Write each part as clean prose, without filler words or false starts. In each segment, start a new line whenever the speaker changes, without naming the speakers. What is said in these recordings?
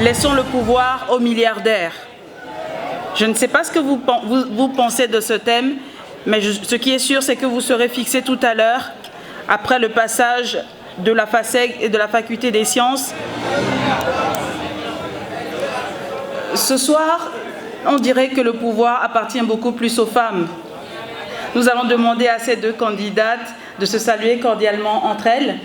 Laissons le pouvoir aux milliardaires. Je ne sais pas ce que vous pensez de ce thème, mais ce qui est sûr, c'est que vous serez fixés tout à l'heure, après le passage de la FASEG et de la Faculté des sciences. Ce soir, on dirait que le pouvoir appartient beaucoup plus aux femmes. Nous allons demander à ces deux candidates de se saluer cordialement entre elles.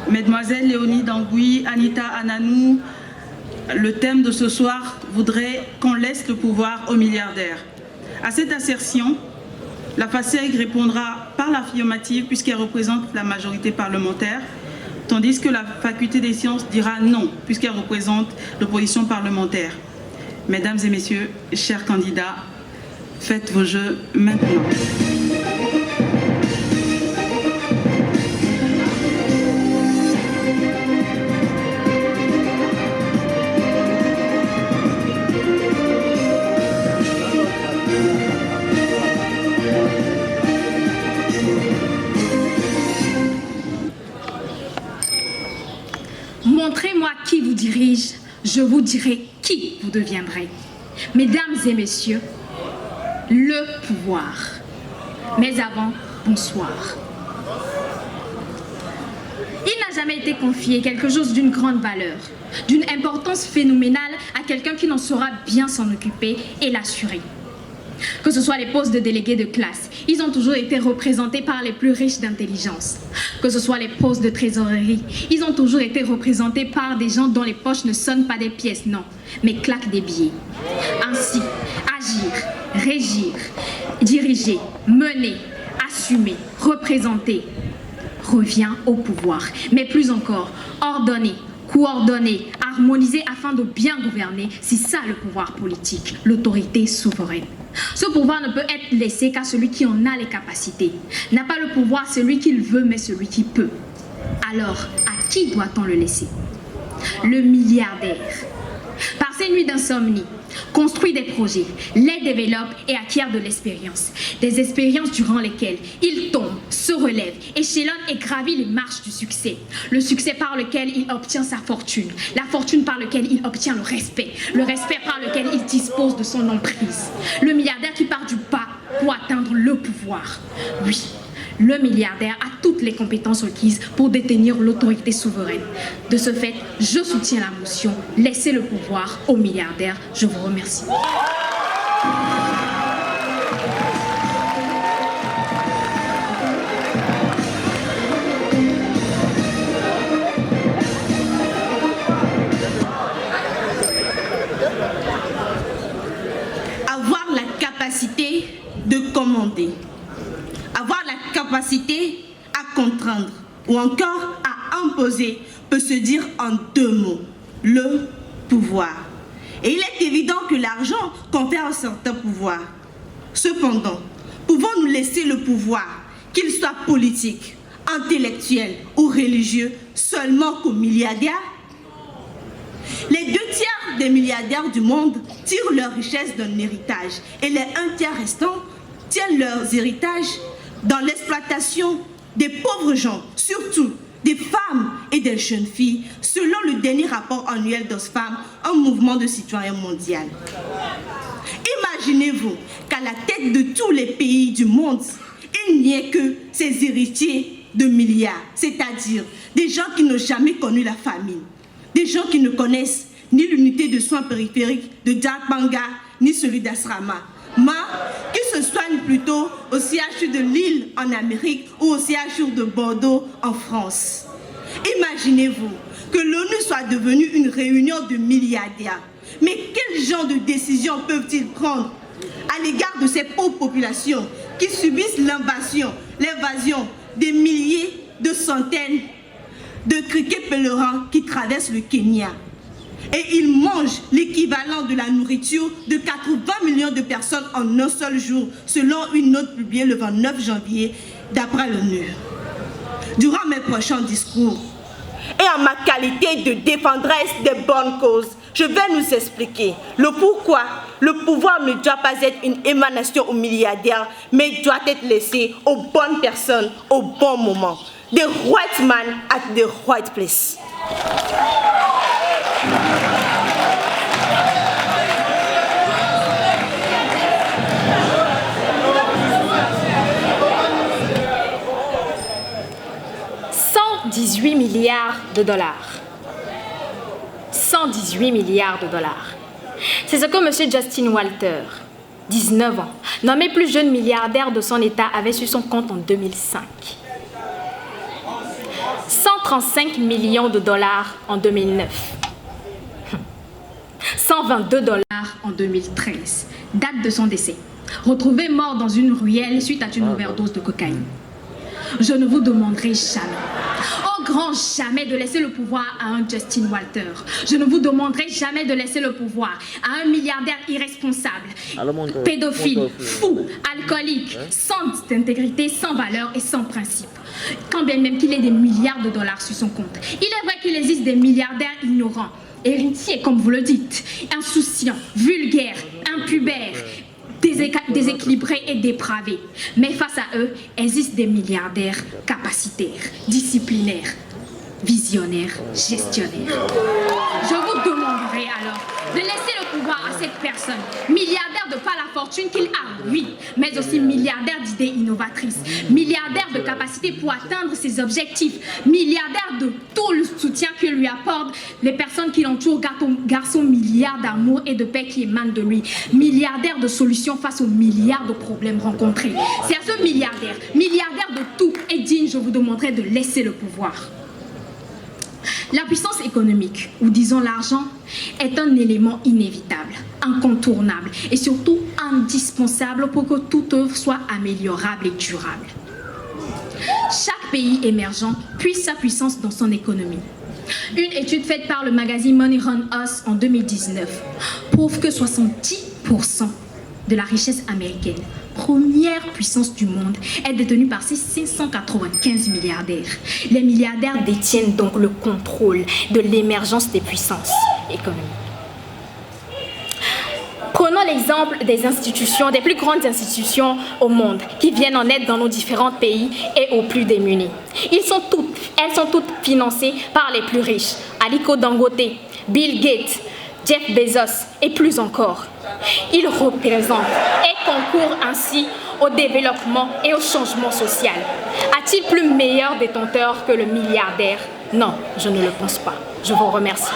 Mesdemoiselles Léonie Dangui, Anita Ananou, le thème de ce soir voudrait qu'on laisse le pouvoir aux milliardaires. À cette assertion, la FASEG répondra par l'affirmative puisqu'elle représente la majorité parlementaire, tandis que la Faculté des sciences dira non puisqu'elle représente l'opposition parlementaire. Mesdames et messieurs, chers candidats, faites vos jeux maintenant.
Montrez-moi qui vous dirige, je vous dirai qui vous deviendrez. Mesdames et messieurs, le pouvoir. Mais avant, bonsoir. Il n'a jamais été confié quelque chose d'une grande valeur, d'une importance phénoménale à quelqu'un qui n'en saura bien s'en occuper et l'assurer. Que ce soit les postes de délégués de classe, ils ont toujours été représentés par les plus riches d'intelligence. Que ce soit les postes de trésorerie, ils ont toujours été représentés par des gens dont les poches ne sonnent pas des pièces, non, mais claquent des billets. Ainsi, agir, régir, diriger, mener, assumer, représenter revient au pouvoir. Mais plus encore, ordonner, coordonner, harmoniser afin de bien gouverner, c'est ça le pouvoir politique, l'autorité souveraine. Ce pouvoir ne peut être laissé qu'à celui qui en a les capacités. N'a pas le pouvoir celui qui le veut, mais celui qui peut. Alors, à qui doit-on le laisser? Le milliardaire. Par ses nuits d'insomnie, construit des projets, les développe et acquiert de l'expérience. Des expériences durant lesquelles il tombe, se relève, échelonne et gravit les marches du succès. Le succès par lequel il obtient sa fortune, la fortune par laquelle il obtient le respect par lequel il dispose de son emprise. Le milliardaire qui part du bas pour atteindre le pouvoir. Oui, le milliardaire a toutes les compétences requises pour détenir l'autorité souveraine. De ce fait, je soutiens la motion « Laissez le pouvoir aux milliardaires ». Je vous remercie.
Avoir la capacité de commander. Avoir la capacité à contraindre ou encore à imposer peut se dire en deux mots, le pouvoir. Et il est évident que l'argent confère un certain pouvoir. Cependant, pouvons-nous laisser le pouvoir, qu'il soit politique, intellectuel ou religieux, seulement qu'aux milliardaires? Les 2 tiers des milliardaires du monde tirent leur richesse d'un héritage et les 1 tiers restants tiennent leurs héritages dans l'exploitation des pauvres gens, surtout des femmes et des jeunes filles, selon le dernier rapport annuel d'Oxfam, un mouvement de citoyens mondial. Imaginez-vous qu'à la tête de tous les pays du monde, il n'y ait que ces héritiers de milliards, c'est-à-dire des gens qui n'ont jamais connu la famine, des gens qui ne connaissent ni l'unité de soins périphériques de Djapanga, ni celui d'Asrama, mais qui se soignent plutôt au CHU de Lille en Amérique ou au CHU de Bordeaux en France. Imaginez-vous que l'ONU soit devenue une réunion de milliardaires, Mais quel genre de décisions peuvent-ils prendre à l'égard de ces pauvres populations qui subissent l'évasion des milliers, de centaines de criquets pèlerins qui traversent le Kenya? Et ils mangent l'équivalent de la nourriture de 80 millions de personnes en un seul jour, selon une note publiée le 29 janvier d'après l'ONU. Durant mes prochains discours, et en ma qualité de défendresse des bonnes causes, je vais nous expliquer le pourquoi le pouvoir ne doit pas être une émanation aux milliardaires, mais doit être laissé aux bonnes personnes au bon moment. The right man at the right place. $118 milliards. 118 milliards de dollars. C'est ce que M. Justin Walter, 19 ans, nommé plus jeune milliardaire de son État, avait sur son compte en 2005. 135 millions de dollars en 2009. 122 dollars
en 2013, date de son décès. Retrouvé mort dans une ruelle suite à une overdose de cocaïne. Je ne vous demanderai jamais, au grand jamais, de laisser le pouvoir à un Justin Walter. Je ne vous demanderai jamais de laisser le pouvoir à un milliardaire irresponsable, pédophile, fou, alcoolique, sans intégrité, sans valeur et sans principe. Quand bien même qu'il ait des milliards de dollars sur son compte. Il est vrai qu'il existe des milliardaires ignorants, héritiers comme vous le dites, insouciants, vulgaires, impubères, déséquilibrés et dépravés. Mais face à eux, existent des milliardaires capacitaires, disciplinaires, visionnaires, gestionnaires. Je vous demanderai alors de laisser le pouvoir à cette personne, milliardaire de par la fortune qu'il a, oui, mais aussi milliardaire d'idées innovatrices, milliardaire de capacités pour atteindre ses objectifs, milliardaire de tout le soutien que lui apportent les personnes qui l'entourent, garçon milliard d'amour et de paix qui émanent de lui, milliardaire de solutions face aux milliards de problèmes rencontrés. C'est à ce milliardaire de tout et digne, je vous demanderai de laisser le pouvoir. La puissance économique, ou disons l'argent, est un élément inévitable, incontournable et surtout indispensable pour que toute œuvre soit améliorable et durable. Chaque pays émergent puise sa puissance dans son économie. Une étude faite par le magazine Money Run Us en 2019 prouve que 70% de la richesse américaine, première puissance du monde, est détenue par ces 595 milliardaires. Les milliardaires détiennent donc le contrôle de l'émergence des puissances économiques. Prenons l'exemple des institutions, des plus grandes institutions au monde, qui viennent en aide dans nos différents pays et aux plus démunis. Elles sont toutes financées par les plus riches, Aliko Dangote, Bill Gates, Jeff Bezos et plus encore. Ils représentent et concourent ainsi au développement et au changement social. A-t-il plus meilleur détenteur que le milliardaire? Non, je ne le pense pas. Je vous remercie.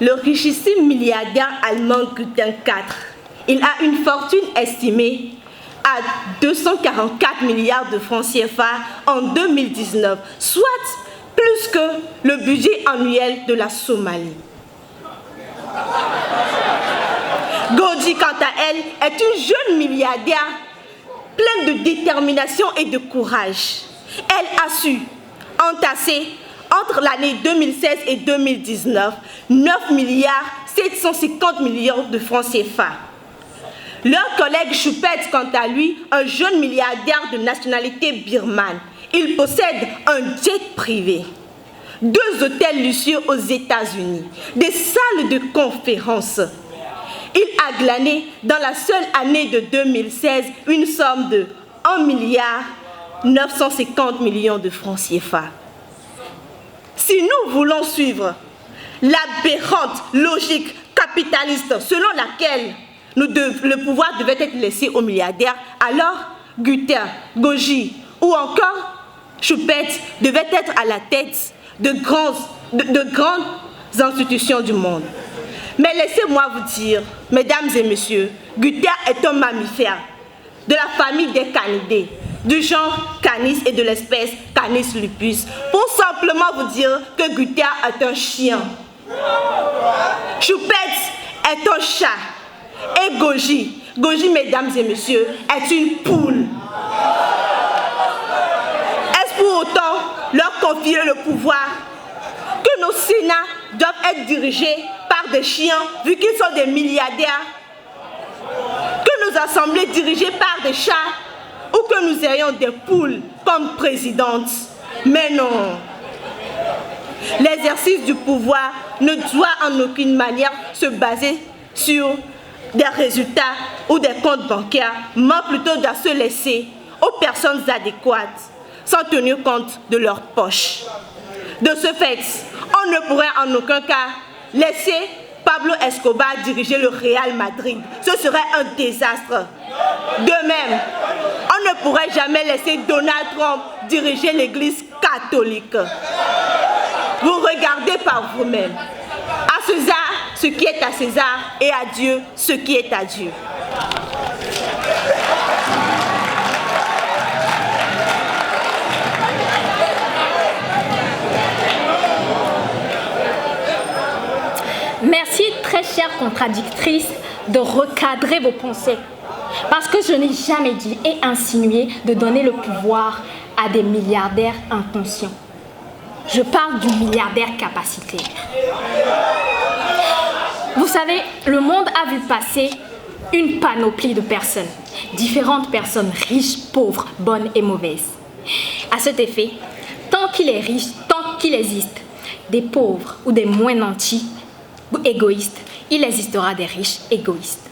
Le richissime milliardaire allemand Günther IV, il a une fortune estimée à 244 milliards de francs CFA en 2019, soit plus que le budget annuel de la Somalie. Goji, quant à elle, est une jeune milliardaire pleine de détermination et de courage. Elle a su entasser entre l'année 2016 et 2019, 9 milliards 750 millions de francs CFA. Leur collègue Choupette, quant à lui, un jeune milliardaire de nationalité birmane. Il possède un jet privé, 2 hôtels luxueux aux États-Unis, des salles de conférences. Il a glané dans la seule année de 2016 une somme de 1 milliard 950 millions de francs CFA. Si nous voulons suivre l'aberrante logique capitaliste selon laquelle le pouvoir devait être laissé aux milliardaires, alors Günther, Goji ou encore Choupette devaient être à la tête de grandes institutions du monde.
Mais laissez-moi vous dire, mesdames et messieurs, Gutter est un mammifère de la famille des canidés, du genre Canis et de l'espèce Canis lupus, pour simplement vous dire que Gutter est un chien. Choupette est un chat. Et Goji, mesdames et messieurs, est une poule. Est-ce pour autant leur confier le pouvoir que nos sénats doivent être dirigés par des chiens vu qu'ils sont des milliardaires? Que nos assemblées dirigées par des chats ou que nous ayons des poules comme présidentes? Mais non. L'exercice du pouvoir ne doit en aucune manière se baser sur des résultats ou des comptes bancaires, mais plutôt doit se laisser aux personnes adéquates, sans tenir compte de leur poche. De ce fait, on ne pourrait en aucun cas laisser Pablo Escobar diriger le Real Madrid. Ce serait un désastre. De même, on ne pourrait jamais laisser Donald Trump diriger l'Église catholique. Vous regardez par vous-même. À César ce qui est à César et à Dieu ce qui est à Dieu.
Merci, très chère contradictrice, de recadrer vos pensées. Parce que je n'ai jamais dit et insinué de donner le pouvoir à des milliardaires inconscients. Je parle du milliardaire capacitaire. Vous savez, le monde a vu passer une panoplie de personnes. Différentes personnes riches, pauvres, bonnes et mauvaises. À cet effet, tant qu'il est riche, tant qu'il existe des pauvres ou des moins nantis, égoïstes, il existera des riches égoïstes.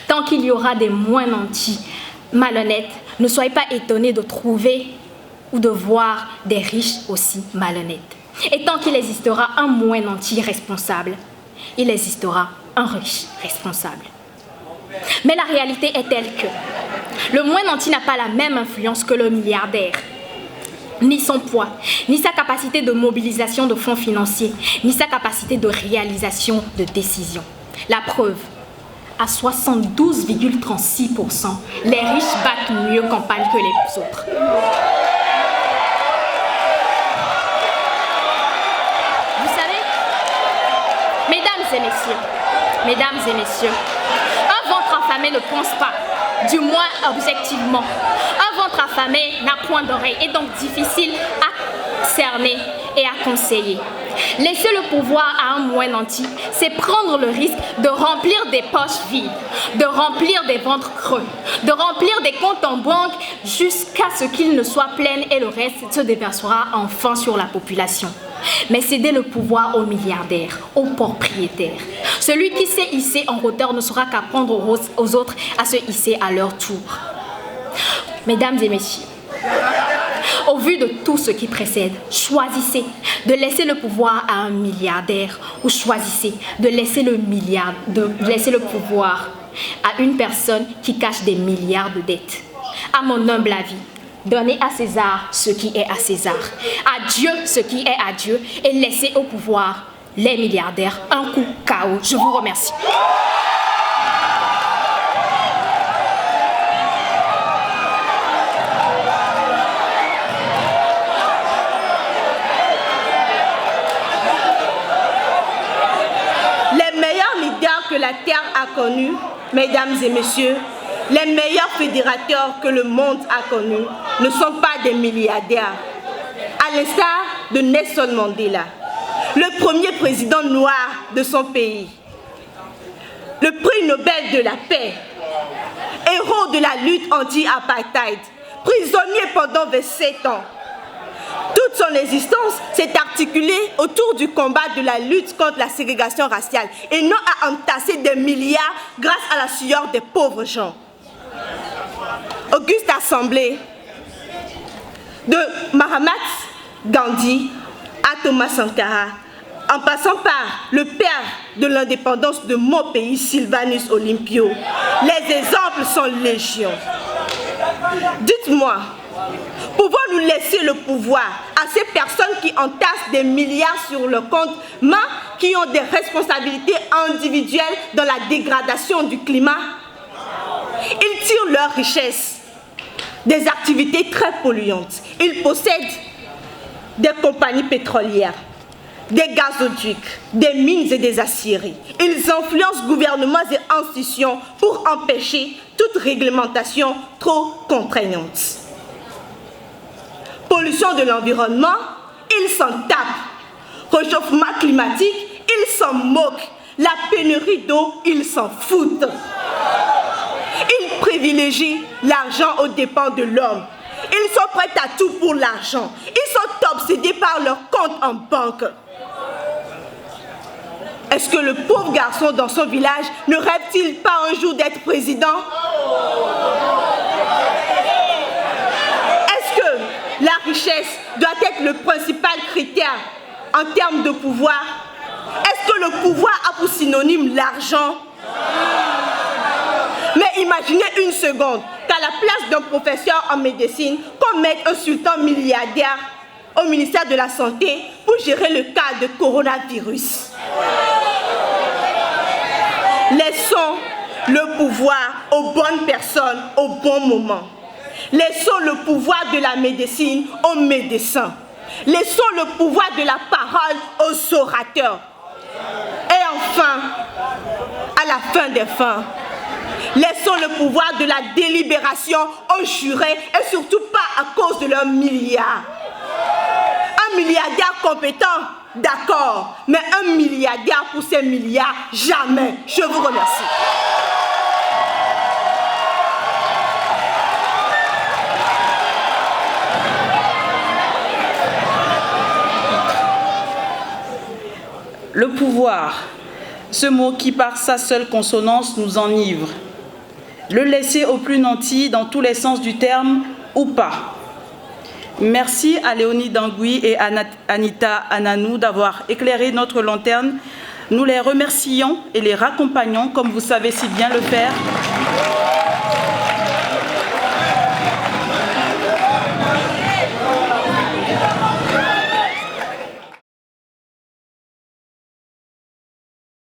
Tant qu'il y aura des moins nantis, malhonnêtes, ne soyez pas étonnés de trouver ou de voir des riches aussi malhonnêtes. Et tant qu'il existera un moins nanti responsable, il existera un riche responsable. Mais la réalité est telle que le moins nanti n'a pas la même influence que le milliardaire. Ni son poids, ni sa capacité de mobilisation de fonds financiers, ni sa capacité de réalisation de décisions. La preuve, à 72,36%, les riches battent mieux campagne que les autres. Vous savez, mesdames et messieurs, un ventre affamé ne pense pas, du moins objectivement. Un ventre affamé n'a point d'oreille et donc difficile à cerner et à conseiller. Laisser le pouvoir à un moins nanti, c'est prendre le risque de remplir des poches vides, de remplir des ventres creux, de remplir des comptes en banque jusqu'à ce qu'ils ne soient pleins et le reste se déversera enfin sur la population. Mais céder le pouvoir aux milliardaires, aux propriétaires. Celui qui s'est hissé en hauteur ne saura qu'apprendre aux autres à se hisser à leur tour. Mesdames et messieurs, au vu de tout ce qui précède, choisissez de laisser le pouvoir à un milliardaire ou choisissez de laisser le pouvoir à une personne qui cache des milliards de dettes. À mon humble avis, donnez à César ce qui est à César, à Dieu ce qui est à Dieu et laissez au pouvoir les milliardaires un coup KO. Je vous remercie.
Que la Terre a connu, mesdames et messieurs, les meilleurs fédérateurs que le monde a connus ne sont pas des milliardaires. À l'instar de Nelson Mandela, le premier président noir de son pays, le prix Nobel de la paix, héros de la lutte anti-apartheid, prisonnier pendant 27 ans. Toute son existence s'est articulée autour du combat de la lutte contre la ségrégation raciale et non à entasser des milliards grâce à la sueur des pauvres gens. Auguste Assemblée, de Mahatma Gandhi à Thomas Sankara, en passant par le père de l'indépendance de mon pays, Sylvanus Olympio, les exemples sont légion. Dites-moi, pouvons-nous laisser le pouvoir à ces personnes qui entassent des milliards sur le compte, mais qui ont des responsabilités individuelles dans la dégradation du climat. Ils tirent leurs richesses des activités très polluantes. Ils possèdent des compagnies pétrolières, des gazoducs, des mines et des aciéries. Ils influencent gouvernements et institutions pour empêcher toute réglementation trop contraignante. Pollution de l'environnement, ils s'en tapent. Réchauffement climatique, ils s'en moquent. La pénurie d'eau, ils s'en foutent. Ils privilégient l'argent aux dépens de l'homme. Ils sont prêts à tout pour l'argent. Ils sont obsédés par leur compte en banque. Est-ce que le pauvre garçon dans son village ne rêve-t-il pas un jour d'être président? Est-ce que la richesse doit être le principal critère en termes de pouvoir? Est-ce que le pouvoir a pour synonyme l'argent? Mais imaginez une seconde qu'à la place d'un professeur en médecine, qu'on mette un sultan milliardaire au ministère de la Santé pour gérer le cas de coronavirus. Laissons le pouvoir aux bonnes personnes au bon moment. Laissons le pouvoir de la médecine aux médecins. Laissons le pouvoir de la parole aux orateurs. Et enfin, à la fin des fins, laissons le pouvoir de la délibération aux jurés et surtout pas à cause de leurs milliards. Un milliardaire compétent, d'accord, mais un milliardaire pour ses milliards, jamais. Je vous remercie.
Le pouvoir, ce mot qui par sa seule consonance nous enivre. Le laisser au plus nanti dans tous les sens du terme ou pas. Merci à Léonie Dangui et à Anita Ananou d'avoir éclairé notre lanterne. Nous les remercions et les raccompagnons comme vous savez si bien le faire.